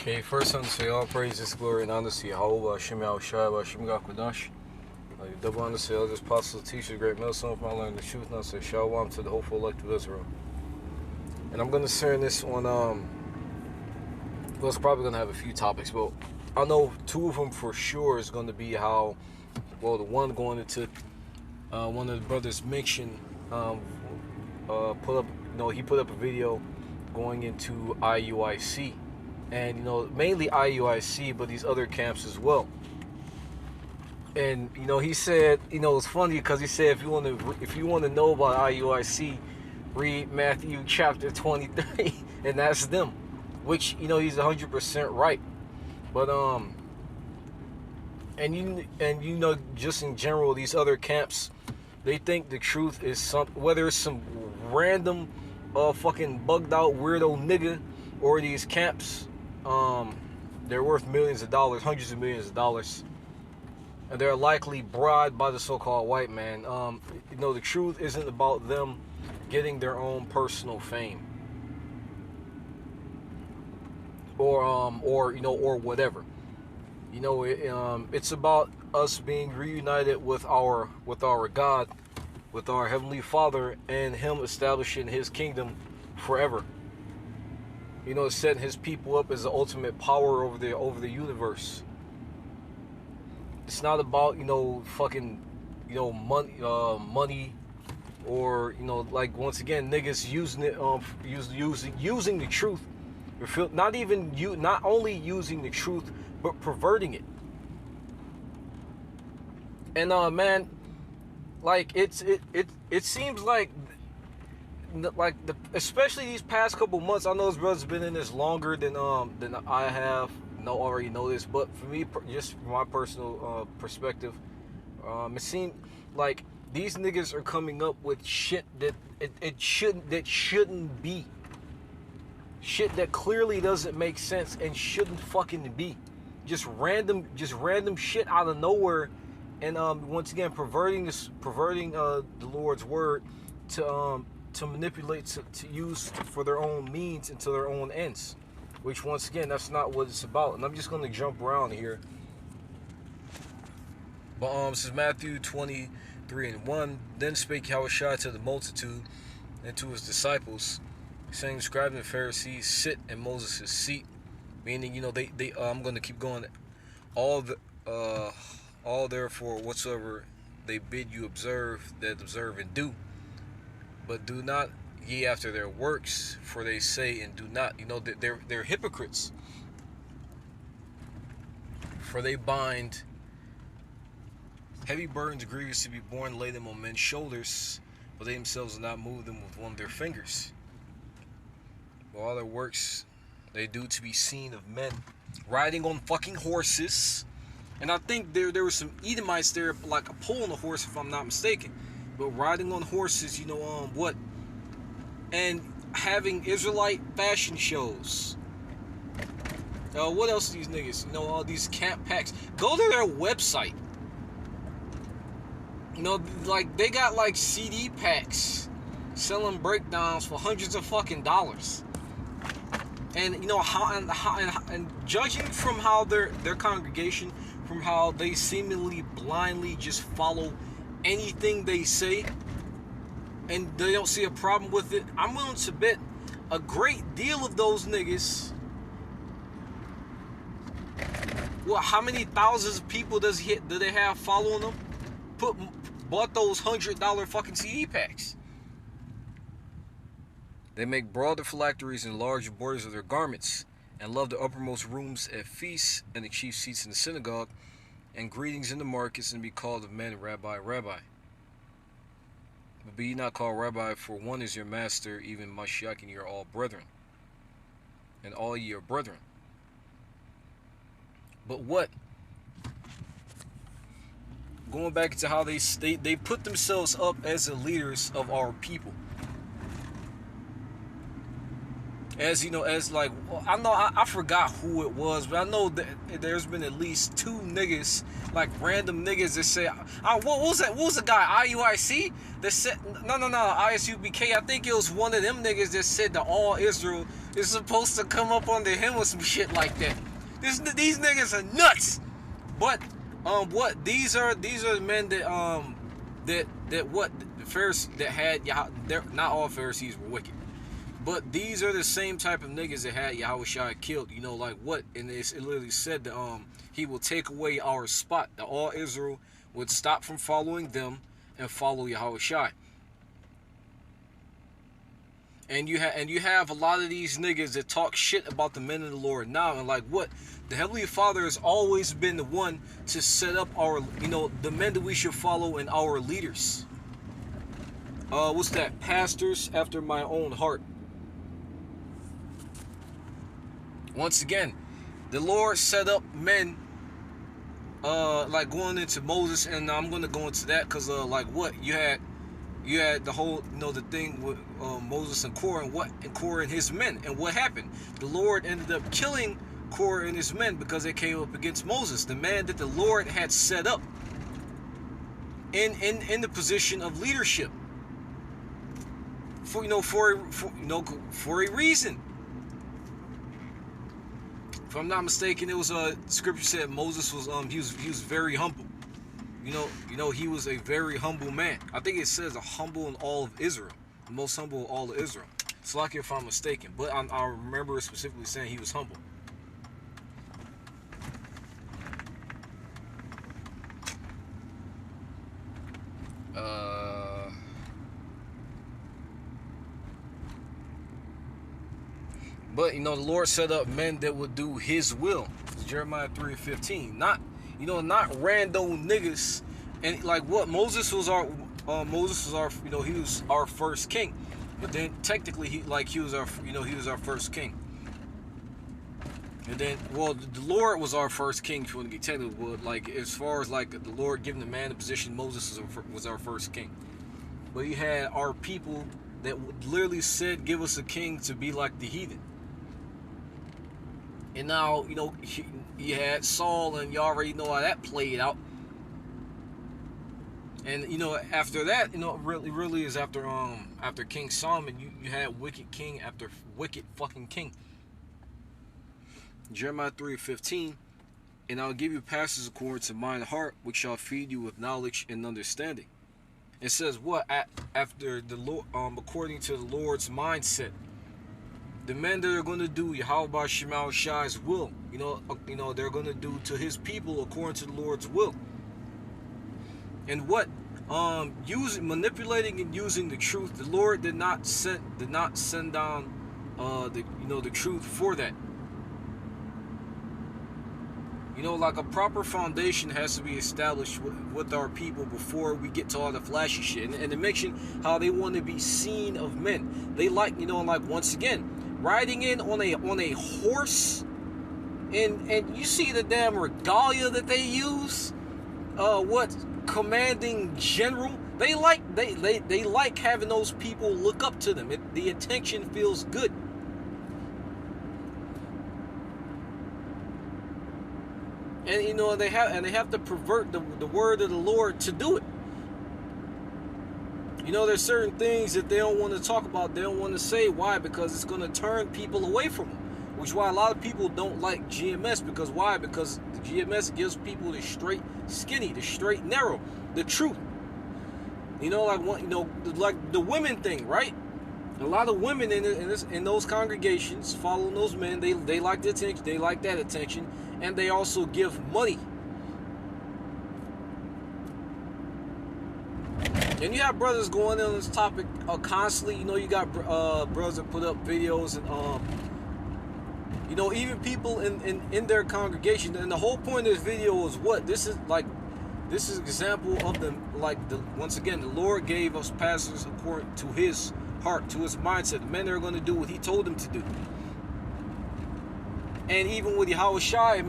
Okay, first I want to say all praises, glory, and honor to Yahweh, Hashem Yahushua, Hashem Gakwadash. Double honor to all this apostle, teacher, great millstone from I learned the truth, and I say Shalom to the hopeful elect of Israel. And I'm going to share this on, well, it's probably going to have a few topics, but I know two of them for sure is going to be how, well, the one going into, one of the brothers mentioned, he put up a video going into IUIC. And, mainly IUIC, but these other camps as well. And, he said, it's funny because he said, if you want to know about IUIC, read Matthew chapter 23, and that's them, which, he's 100% right. But, just in general, these other camps, they think the truth is whether it's some random, fucking bugged out weirdo nigga, or these camps, they're worth millions of dollars, hundreds of millions of dollars, and they're likely bribed by the so-called white man. The truth isn't about them getting their own personal fame, or whatever. It's about us being reunited with our God, with our Heavenly Father, and Him establishing His kingdom forever. Setting His people up as the ultimate power over the universe. It's not about fucking money, or like, once again, niggas using it, using the truth. Not only using the truth, but perverting it. And man, like it seems like especially these past couple months. I know his brother's been in this longer than I have. Already know this, but for me, just from my personal perspective, it seemed like these niggas are coming up with shit that it shouldn't be. Shit that clearly doesn't make sense and shouldn't fucking be. Just random shit out of nowhere, and once again perverting the Lord's word to manipulate, to use for their own means and to their own ends, which, once again, that's not what it's about. And I'm just going to jump around here. But this is Matthew 23:1. Then spake Yahushua to the multitude and to his disciples, saying, scribes and Pharisees sit in Moses' seat. Meaning, they I'm going to keep going. All therefore whatsoever they bid you observe, that observe and do. But do not ye after their works, for they say and do not. They're hypocrites. For they bind heavy burdens grievous to be borne, lay them on men's shoulders, but they themselves will not move them with one of their fingers. But all their works they do to be seen of men, riding on fucking horses. And I think there were some Edomites there, like pulling a horse, if I'm not mistaken. But riding on horses, and having Israelite fashion shows. What else are these niggas? All these camp packs. Go to their website. Like, they got like CD packs selling breakdowns for hundreds of fucking dollars. And and judging from how their congregation, from how they seemingly blindly just follow anything they say, and they don't see a problem with it, I'm willing to bet a great deal of those niggas, well, how many thousands of people do they have following them, bought those $100 fucking CD packs? They make broader phylacteries and large borders of their garments, and love the uppermost rooms at feasts and the chief seats in the synagogue, and greetings in the markets, and be called of men, Rabbi, Rabbi. But be ye not called Rabbi, for one is your master, even Mashiach, and ye are all brethren. And all ye are brethren. But what? Going back to how they put themselves up as the leaders of our people. as you know, as like, I know I forgot who it was, but I know that there's been at least two niggas, like random niggas that say, what was that? What was the guy IUIC that said no ISUBK? I think it was one of them niggas that said that all Israel is supposed to come up under him or some shit like that. These niggas are nuts. But what these are the men that what the Pharisees that had they're not all Pharisees were wicked. But these are the same type of niggas that had Yahushua killed. You know, like what? And it literally said that he will take away our spot. That all Israel would stop from following them and follow Yahushua. And you have a lot of these niggas that talk shit about the men of the Lord now, and like what? The Heavenly Father has always been the one to set up our, the men that we should follow and our leaders. What's that? Pastors after my own heart. Once again, the Lord set up men, like going into Moses, and I'm gonna go into that because, like what you had the whole, the thing with Moses and Korah, and Korah and his men, and what happened? The Lord ended up killing Korah and his men because they came up against Moses, the man that the Lord had set up in the position of leadership for a reason. If I'm not mistaken, it was scripture said Moses was he was very humble. He was a very humble man. I think it says a humble in all of Israel, the most humble of all of Israel. It's like if I'm mistaken, but I remember specifically saying he was humble. But the Lord set up men that would do His will. It's Jeremiah 3:15. Not random niggas. And like what? Moses was our he was our first king. But then technically he was our first king. And then, well, the Lord was our first king, if you want to get technical. But like as far as like the Lord giving the man the position, Moses was our first king. But you had our people that literally said, "Give us a king to be like the heathen." And now, you had Saul, and you already know how that played out. And after that, really is after King Solomon, you had wicked king after wicked fucking king. Jeremiah 3:15, and I'll give you passages according to mine heart, which shall feed you with knowledge and understanding. It says what? After the Lord, according to the Lord's mindset. The men that are going to do Yahweh Shema Shai's will, they're going to do to His people according to the Lord's will. And what? Manipulating and using the truth. The Lord did not send down the truth for that. Like a proper foundation has to be established with our people before we get to all the flashy shit. And to mention how they want to be seen of men. They like, once again, riding in on a horse, and you see the damn regalia that they use. Commanding general. They like having those people look up to them. The attention feels good. And they have to pervert the word of the Lord to do it. There's certain things that they don't want to talk about. They don't want to say. Why? Because it's going to turn people away from them. Which is why a lot of people don't like GMS. Because why? Because the GMS gives people the straight skinny, the straight narrow, the truth. Like the women thing, right? A lot of women in those congregations following those men. They like the attention. They like that attention, and they also give money. And you have brothers going on this topic constantly. You got brothers that put up videos and even people in their congregation. And the whole point of this video is what? This is an example of once again, the Lord gave us pastors according to His heart, to His mindset. The men that are going to do what He told them to do. And even with Yahushua,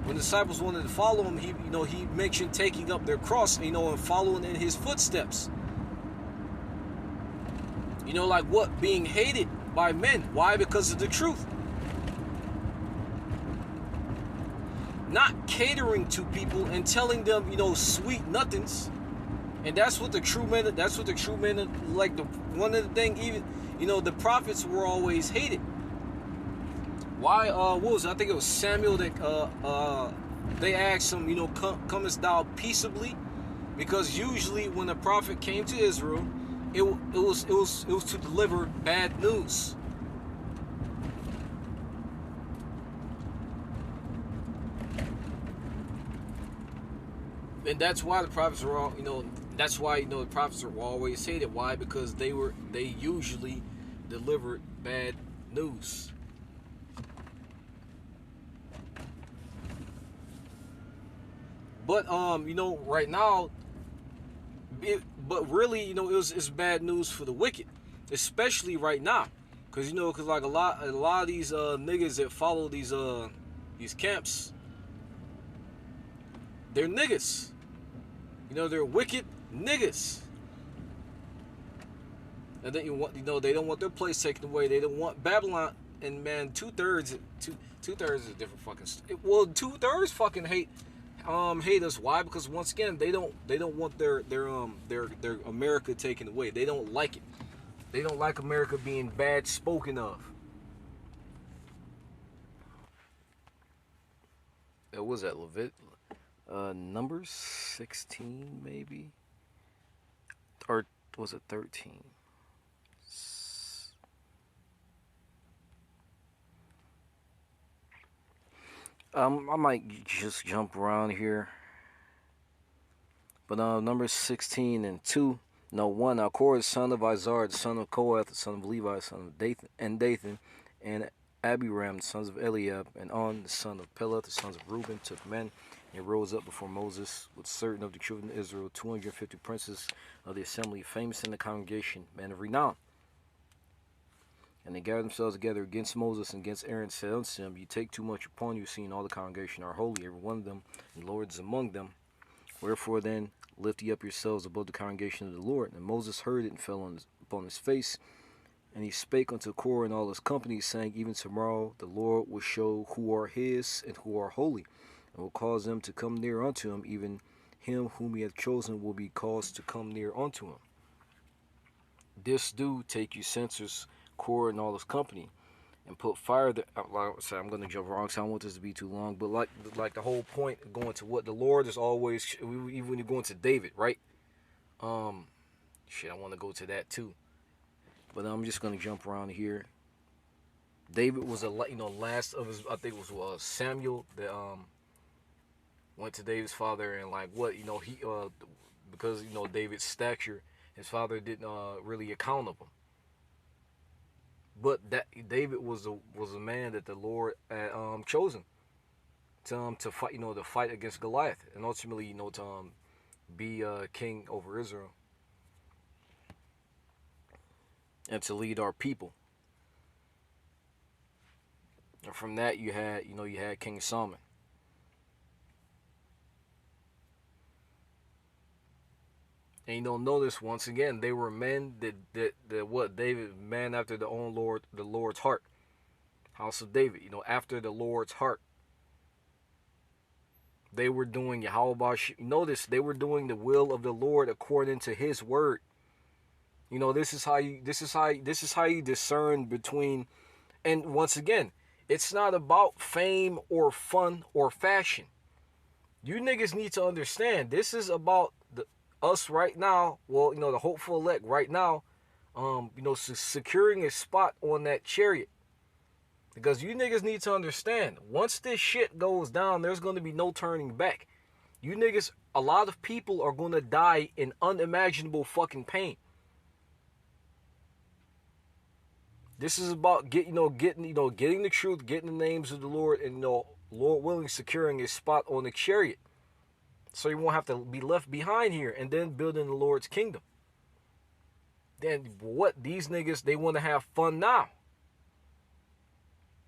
when the disciples wanted to follow Him, he mentioned taking up their cross, and following in His footsteps. Like what? Being hated by men. Why? Because of the truth. Not catering to people and telling them, sweet nothings. And that's what the true men, like one of the things, even, the prophets were always hated. Why, what was it? I think it was Samuel that, they asked him, comest thou peaceably? Because usually when a prophet came to Israel, it was to deliver bad news. And that's why the prophets were all, that's why, the prophets were always hated. Why? Because they usually delivered bad news. But, right now, but really, it's bad news for the wicked, especially right now. Cause, like a lot of these, niggas that follow these camps, they're niggas. They're wicked niggas. And then they don't want their place taken away. They don't want Babylon. And man, two-thirds is a different fucking. Well, 2/3 fucking hate us. Why? Because once again, they don't want their America taken away. They don't like it. They don't like America being bad spoken of. What was that, Numbers 16 maybe, or was it 13? I might just jump around here, but Numbers 16 and 2. No, 1. Now Korah, son of Izar, the son of Kohath, the son of Levi, son of Dathan, and Abiram, the sons of Eliab, and On, the son of Peleth, the sons of Reuben, took men and rose up before Moses with certain of the children of Israel, 250 princes of the assembly, famous in the congregation, men of renown. And they gathered themselves together against Moses and against Aaron, said unto him, You take too much upon you, seeing all the congregation are holy, every one of them, and the Lord is among them. Wherefore then lift ye up yourselves above the congregation of the Lord. And Moses heard it and fell upon his face. And he spake unto Korah and all his company, saying, Even tomorrow the Lord will show who are his and who are holy, and will cause them to come near unto him, even him whom he hath chosen will be caused to come near unto him. This do, take you censers, Korah and all his company, and put fire there. Sorry, I'm going to jump wrong, so I don't want this to be too long, but like the whole point of going to what the Lord is always, even when you're going to David, right? I want to go to that too, but I'm just going to jump around here. David was last of his, I think it was Samuel that went to David's father, and he because David's stature, his father didn't really account of him. But that David was a man that the Lord had chosen to fight, to fight against Goliath, and ultimately, to be king over Israel and to lead our people. And from that, you had King Solomon. And notice once again, they were men that what David, man after the Lord's heart, house of David, after the Lord's heart. They were doing Yahweh. Notice they were doing the will of the Lord according to His word. This is how you discern between. And once again, it's not about fame or fun or fashion. You niggas need to understand. This is about us right now. Well, the hopeful elect right now. Securing a spot on that chariot. Because you niggas need to understand, once this shit goes down, there's going to be no turning back. You niggas, a lot of people are going to die in unimaginable fucking pain. This is about getting the truth, getting the names of the Lord, and Lord willing, securing a spot on the chariot, so you won't have to be left behind here, and then building the Lord's kingdom. Then what? These niggas, they want to have fun now.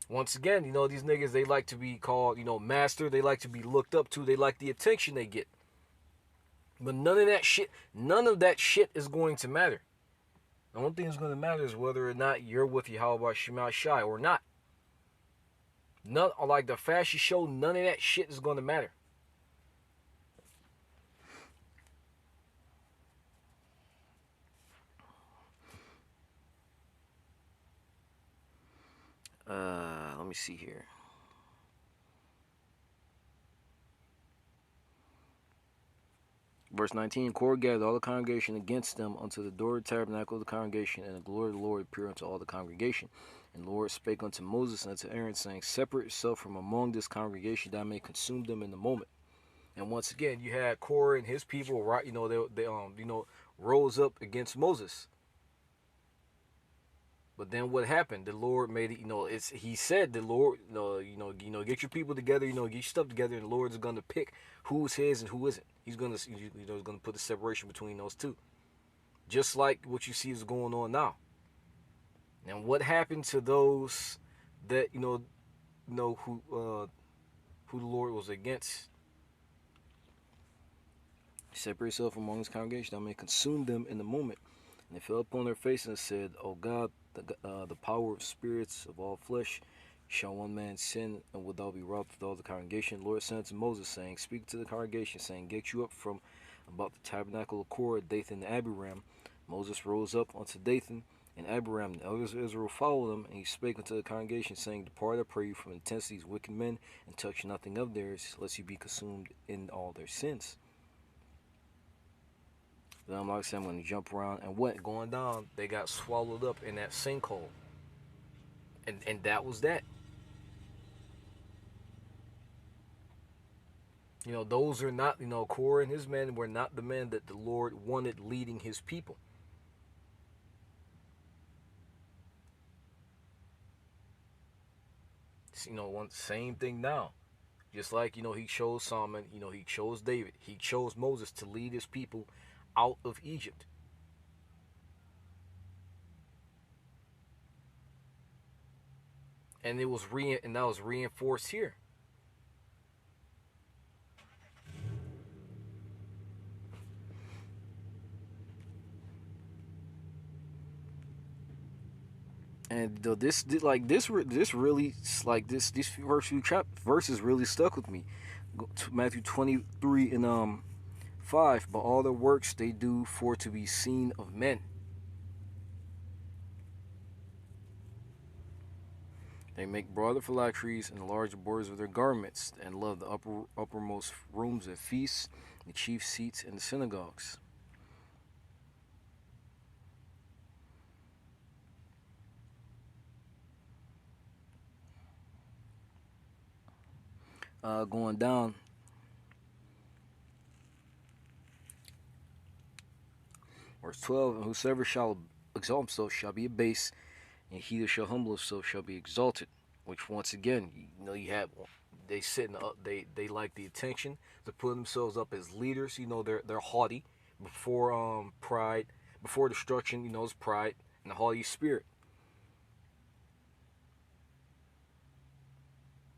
Once again, these niggas, they like to be called, master. They like to be looked up to. They like the attention they get. But none of that shit is going to matter. The only thing that's going to matter is whether or not you're with Yahweh Shema Shai or not. None, like the fashion show, none of that shit is going to matter. Let me see here. Verse 19, Korah gathered all the congregation against them unto the door of the tabernacle of the congregation, and the glory of the Lord appeared unto all the congregation. And the Lord spake unto Moses and unto Aaron, saying, Separate yourself from among this congregation, that I may consume them in the moment. And once again, you had Korah and his people, right? They rose up against Moses. But then what happened? The Lord made it. He said the Lord, get your people together. Get your stuff together, and the Lord is gonna pick who's his and who isn't. He's gonna put the separation between those two, just like what you see is going on now. And what happened to those that who the Lord was against? Separate yourself among his congregation, I may consume them in the moment. And they fell upon their faces and said, O God, the power of spirits of all flesh, shall one man sin, and wilt thou be wroth with all the congregation? The Lord sent to Moses, saying, Speak to the congregation, saying, Get you up from about the tabernacle of Korah, Dathan, and Abiram. Moses rose up unto Dathan and Abiram. The elders of Israel followed him, and he spake unto the congregation, saying, Depart, I pray you, from the tents of these wicked men, and touch nothing of theirs, lest you be consumed in all their sins. Then, like I said, I'm going to jump around, and what going down? They got swallowed up in that sinkhole, and that was that. Those are not, Korah and his men were not the men that the Lord wanted leading his people. Same thing now. Just like, he chose Solomon, he chose David, he chose Moses to lead his people out of Egypt. And that was reinforced here. And this really, like these first few verses really stuck with me. Matthew 23 and 5. But all the works they do for to be seen of men. They make broader phylacteries and larger borders of their garments, and love the uppermost rooms at feasts, the chief seats in the synagogues. Going down, verse 12, and whosoever shall exalt himself shall be abased, and he that shall humble himself shall be exalted. Which, once again, you have, they sit they like the attention to put themselves up as leaders. They're haughty before pride, before destruction. Is pride and the haughty spirit.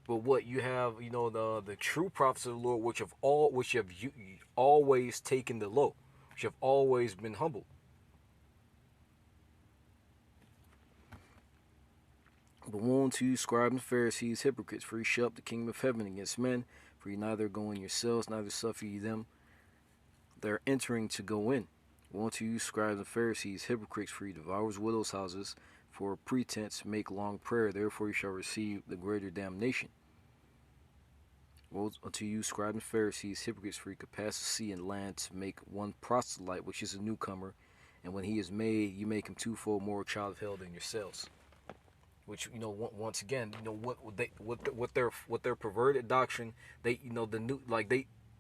But what you have, the true prophets of the Lord, which have always taken the low, which have always been humble. But woe unto you, scribes and Pharisees, hypocrites, for ye shut up the kingdom of heaven against men, for ye neither go in yourselves, neither suffer ye them that are entering to go in. Woe unto you, scribes and Pharisees, hypocrites, for ye devour widows' houses, for a pretense make long prayer, therefore ye shall receive the greater damnation. Woe unto you, scribes and Pharisees, hypocrites, for ye could pass the sea and land to make one proselyte, which is a newcomer, and when he is made, you make him twofold more a child of hell than yourselves. Which, once again, what their perverted doctrine,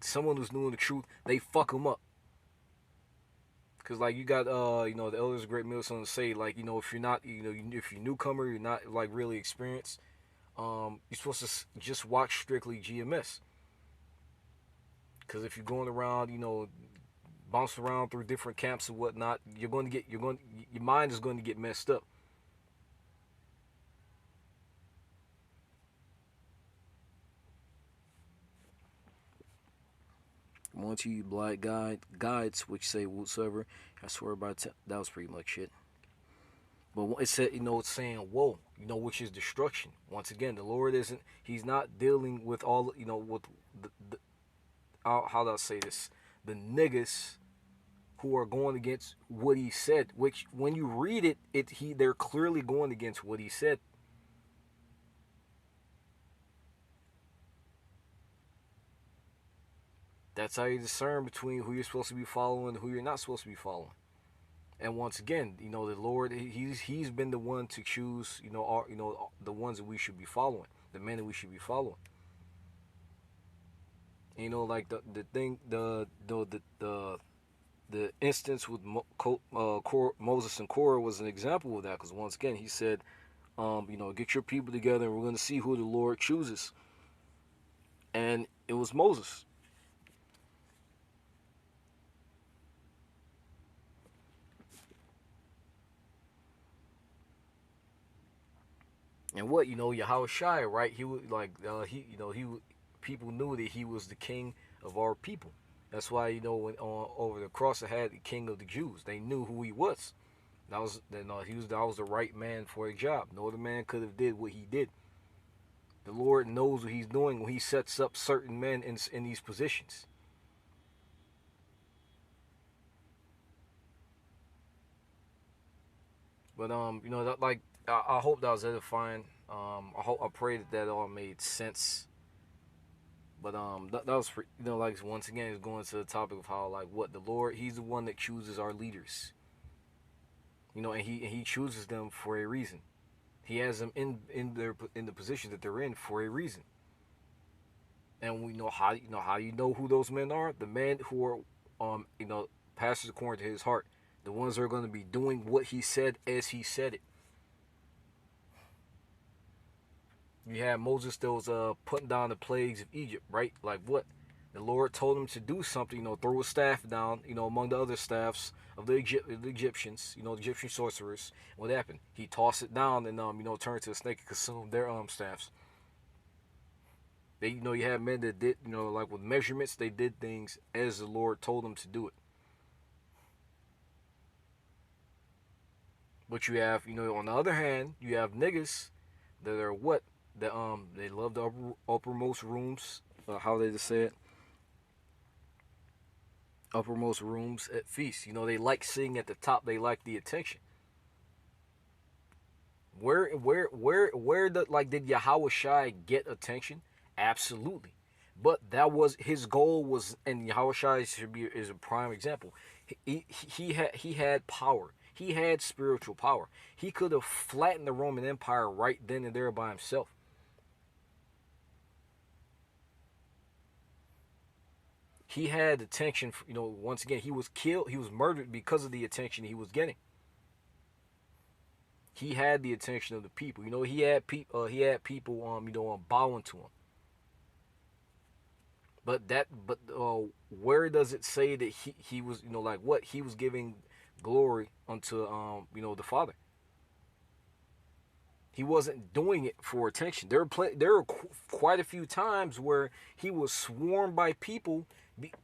someone who's new in the truth, they fuck them up. Cause you got the elders of Great Millstone say, if you're not, if you're a newcomer, you're not really experienced, you're supposed to just watch strictly GMS. Cause if you're going around, bouncing around through different camps and whatnot, your mind is going to get messed up. One to you blind guides which say whatsoever I swear by that was pretty much it. But it said, it's saying woe, which is destruction. Once again, the Lord isn't. He's not dealing with all, with the how do I say this? The niggas who are going against what he said. Which, when you read it, they're clearly going against what he said. That's how you discern between who you're supposed to be following and who you're not supposed to be following. And once again, the Lord, he's been the one to choose, the ones that we should be following, the men that we should be following. Like the thing, the instance with Moses and Korah was an example of that, because once again, he said, get your people together, and we're going to see who the Lord chooses. And it was Moses. And what, Yahweh Shai, right? He would like people knew that he was the king of our people. That's why, when over the cross, it had the king of the Jews. They knew who he was. That was the right man for a job. No other man could have did what he did. The Lord knows what he's doing when he sets up certain men in these positions. But that, like, I hope that was edifying. I pray that all made sense. But that was, like, once again, it's going to the topic of how, like, what the Lord, he's the one that chooses our leaders. And he chooses them for a reason. He has them in the position that they're in for a reason. And we know how you know who those men are. The men who are pastors according to his heart. The ones that are going to be doing what he said as he said it. You have Moses that was putting down the plagues of Egypt, right? Like what? The Lord told him to do something, throw a staff down, among the other staffs of the Egyptians, the Egyptian sorcerers. What happened? He tossed it down and turned to a snake and consumed their staffs. They, you had men that did, like with measurements, they did things as the Lord told them to do it. But you have, on the other hand, you have niggas that are what? That they love the uppermost rooms. How they just say it? Uppermost rooms at feasts. They like sitting at the top. They like the attention. Where did Yahweh Shai get attention? Absolutely. But that was his goal was, and Yahweh Shai is a prime example. He had power. He had spiritual power. He could have flattened the Roman Empire right then and there by himself. He had attention. Once again, he was killed. He was murdered because of the attention he was getting. He had the attention of the people. He had people. Bowing to him. But where does it say that he was, like what? He was giving glory unto, the Father. He wasn't doing it for attention. There were quite a few times where he was swarmed by people. Because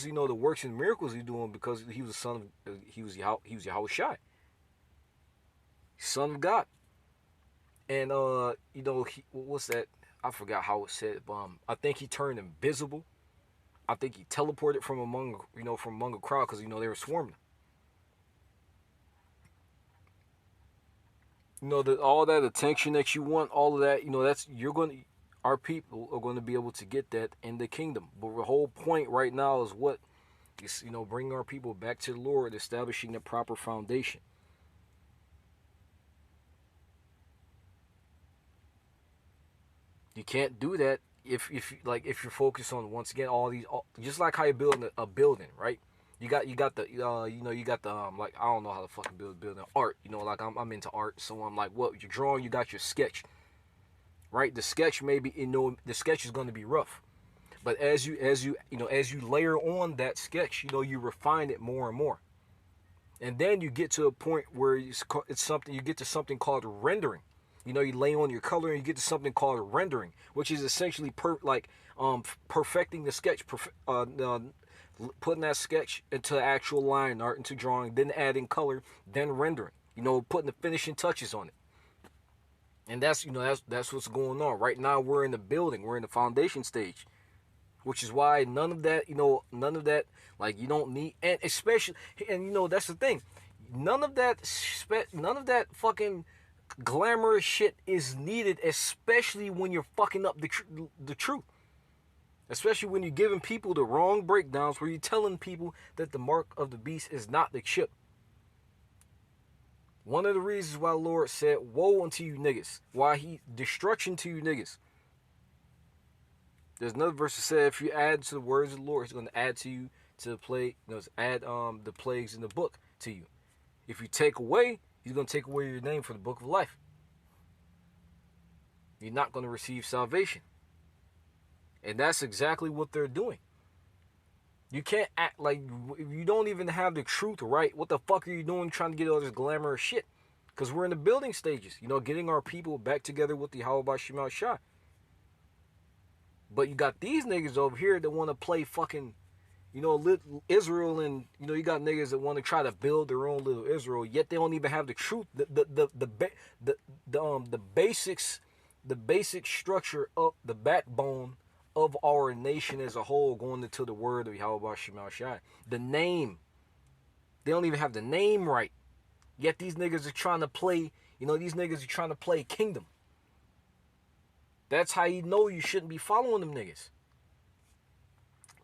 the works and miracles he's doing, because he was the son of he was Yahweh Shai, son of God. And what's that? I forgot how it said. I think he turned invisible. I think he teleported from among a crowd, because they were swarming. All that attention that you want, all of that, our people are going to be able to get that in the kingdom. But the whole point right now is what? Is, bringing our people back to the Lord, establishing the proper foundation. You can't do that if you're focused on, once again, just like how you build a building, right? You got the like, I don't know how to fucking build a building. Art, like I'm into art, so I'm like, what you're drawing, you got your sketch, right? The sketch maybe the sketch is going to be rough, but as you layer on that sketch, you refine it more and more, and then you get to a point where it's something, you get to something called rendering. You lay on your color and you get to something called rendering, which is essentially perfecting the sketch, putting that sketch into actual line art, into drawing, then adding color, then rendering. You know, putting the finishing touches on it. And that's, you know, that's what's going on right now. We're in the building. We're in the foundation stage, which is why none of that, you know, none of that, like, you don't need, and especially, and you know, that's the thing, none of that fucking glamorous shit is needed, especially when you're fucking up the truth. Especially when you're giving people the wrong breakdowns, where you're telling people that the mark of the beast is not the chip. One of the reasons why the Lord said, woe unto you niggas. Why he, destruction to you niggas. There's another verse that said, if you add to the words of the Lord, he's going to add to you to the plague, you know, add the plagues in the book to you. If you take away, he's going to take away your name from the book of life. You're not going to receive salvation. And that's exactly what they're doing. You can't act like, if you don't even have the truth right, what the fuck are you doing trying to get all this glamorous shit? Because we're in the building stages, you know, getting our people back together with the Yahweh Shema Shah. But you got these niggas over here that want to play fucking, you know, Israel, and, you know, you got niggas that want to try to build their own little Israel, yet they don't even have the truth, the basics, the basic structure of the backbone of our nation as a whole, going into the word of Yahweh Shema Shai. The name, they don't even have the name right, yet these niggas are trying to play, you know, these niggas are trying to play kingdom. That's how you know you shouldn't be following them niggas.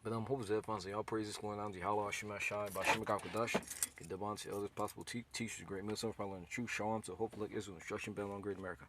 But hope is that y'all praises going on to Yahweh Shema Shai by Shema Kakadash. Get the bonds to elders, possible teachers, great men, some probably learn the truth, show them to hopefully Israel instruction, bell on great America.